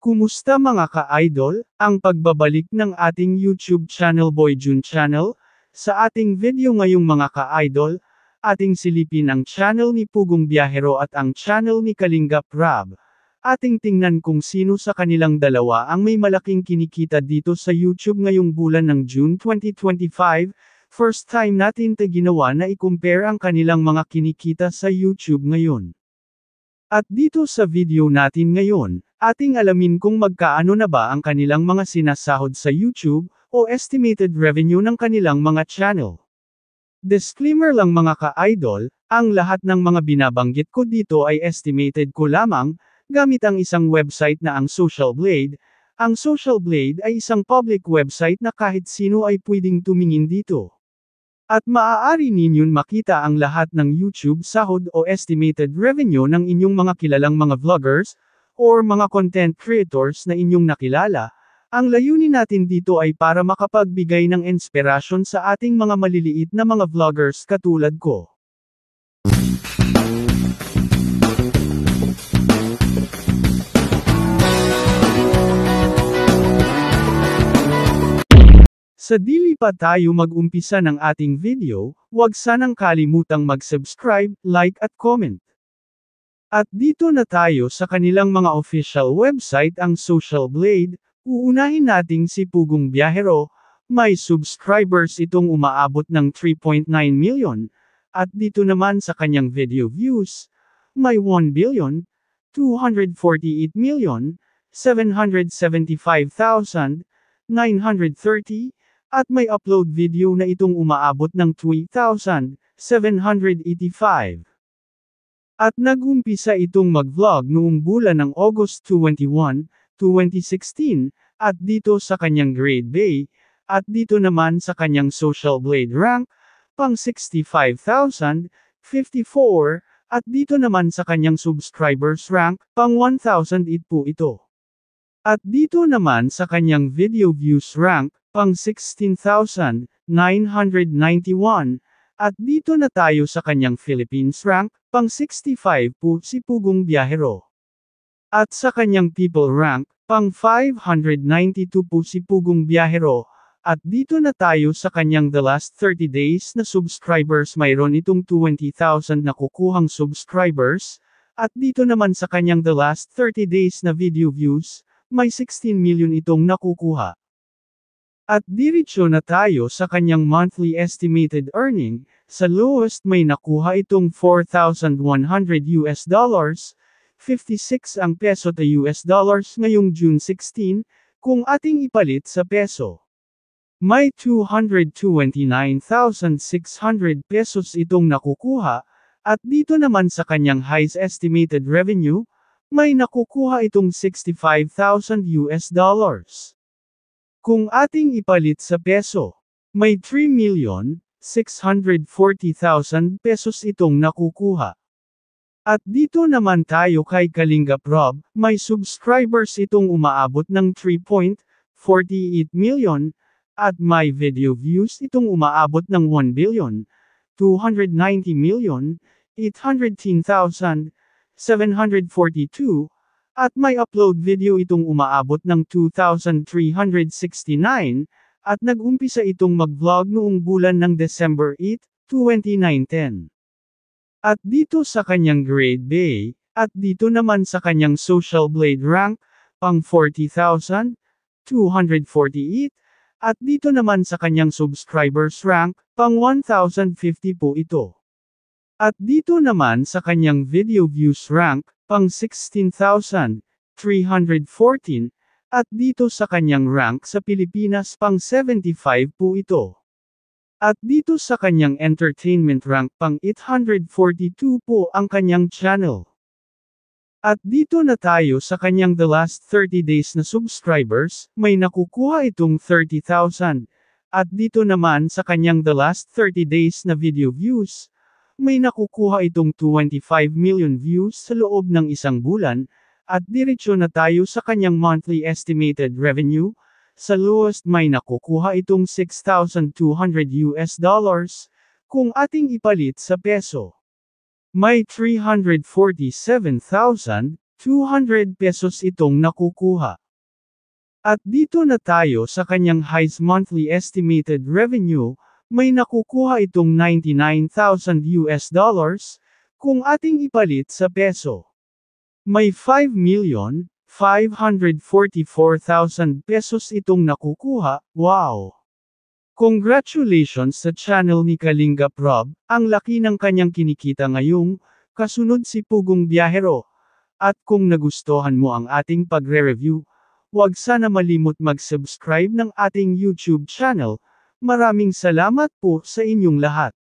Kumusta mga ka-idol? Ang pagbabalik ng ating YouTube channel Boy June Channel. Sa ating video ngayong mga ka-idol, ating silipin ang channel ni Pugong Biyahero at ang channel ni Kalingap Rab. Ating tingnan kung sino sa kanilang dalawa ang may malaking kinikita dito sa YouTube ngayong bulan ng June 2025. First time natin ginawa na i-compare ang kanilang mga kinikita sa YouTube ngayon. At dito sa video natin ngayon, ating alamin kung magkaano na ba ang kanilang mga sinasahod sa YouTube, o estimated revenue ng kanilang mga channel. Disclaimer lang mga ka-idol, ang lahat ng mga binabanggit ko dito ay estimated ko lamang, gamit ang isang website na ang Social Blade. Ang Social Blade ay isang public website na kahit sino ay pwedeng tumingin dito. At maaari ninyong makita ang lahat ng YouTube sahod o estimated revenue ng inyong mga kilalang mga vloggers, or mga content creators na inyong nakilala. Ang layunin natin dito ay para makapagbigay ng inspirasyon sa ating mga maliliit na mga vloggers katulad ko. Sa dili pa tayo mag-umpisa ng ating video, huwag sanang kalimutang mag-subscribe, like at comment. At dito na tayo sa kanilang mga official website ang Social Blade. Uunahin nating si Pugong Biyahero. May subscribers itong umaabot ng 3.9 million, at dito naman sa kanyang video views, may 1,248,775,930, at may upload video na itong umaabot ng 3,785. At nag-umpisa itong mag-vlog noong bulan ng August 21, 2016, at dito sa kanyang grade bay, at dito naman sa kanyang Social Blade rank, pang 65,054, at dito naman sa kanyang subscribers rank, pang 1,008 po ito. At dito naman sa kanyang video views rank, pang 16,991, at dito na tayo sa kanyang Philippines rank, pang 65 po si Pugong Biyahero. At sa kanyang people rank, pang 592 po si Pugong Biyahero, at dito na tayo sa kanyang the last 30 days na subscribers, mayroon itong 20,000 na kukuhang subscribers, at dito naman sa kanyang the last 30 days na video views, may 16 million itong nakukuha. At diretso na tayo sa kanyang monthly estimated earning. Sa lowest may nakuha itong $4,100 56 ang peso to US dollars ngayong June 16, kung ating ipalit sa peso. May 229,600 pesos itong nakukuha, at dito naman sa kanyang highest estimated revenue, may nakukuha itong 65,000 US dollars. Kung ating ipalit sa peso, may 3,640,000 pesos itong nakukuha. At dito naman tayo kay Kalingap Rab, may subscribers itong umaabot ng 3.48 million, at may video views itong umaabot ng 1,290,810,742, at may upload video itong umaabot ng 2,369, at nag-umpisa itong mag-vlog noong bulan ng December 8, 2019. At dito sa kanyang grade bay, at dito naman sa kanyang Social Blade rank, pang 40,248, at dito naman sa kanyang subscribers rank, pang 1,050 po ito. At dito naman sa kanyang video views rank, pang 16,314, at dito sa kanyang rank sa Pilipinas pang 75 po ito. At dito sa kanyang entertainment rank pang 842 po ang kanyang channel. At dito na tayo sa kanyang the last 30 days na subscribers, may nakukuha itong 30,000. At dito naman sa kanyang the last 30 days na video views, may nakukuha itong 25 million views sa loob ng isang bulan, at diretso na tayo sa kanyang monthly estimated revenue. Sa lowest may nakukuha itong 6,200 US dollars, kung ating ipalit sa peso. May 347,000 200 pesos itong nakukuha. At dito na tayo sa kanyang highest monthly estimated revenue, may nakukuha itong 99,000 US dollars, kung ating ipalit sa peso. May 5,544,000 pesos itong nakukuha, wow! Congratulations sa channel ni Kalingap Rob, ang laki ng kanyang kinikita ngayong, kasunod si Pugong Biyahero. At kung nagustuhan mo ang ating pagre-review, huwag sana malimot mag-subscribe ng ating YouTube channel. Maraming salamat po sa inyong lahat.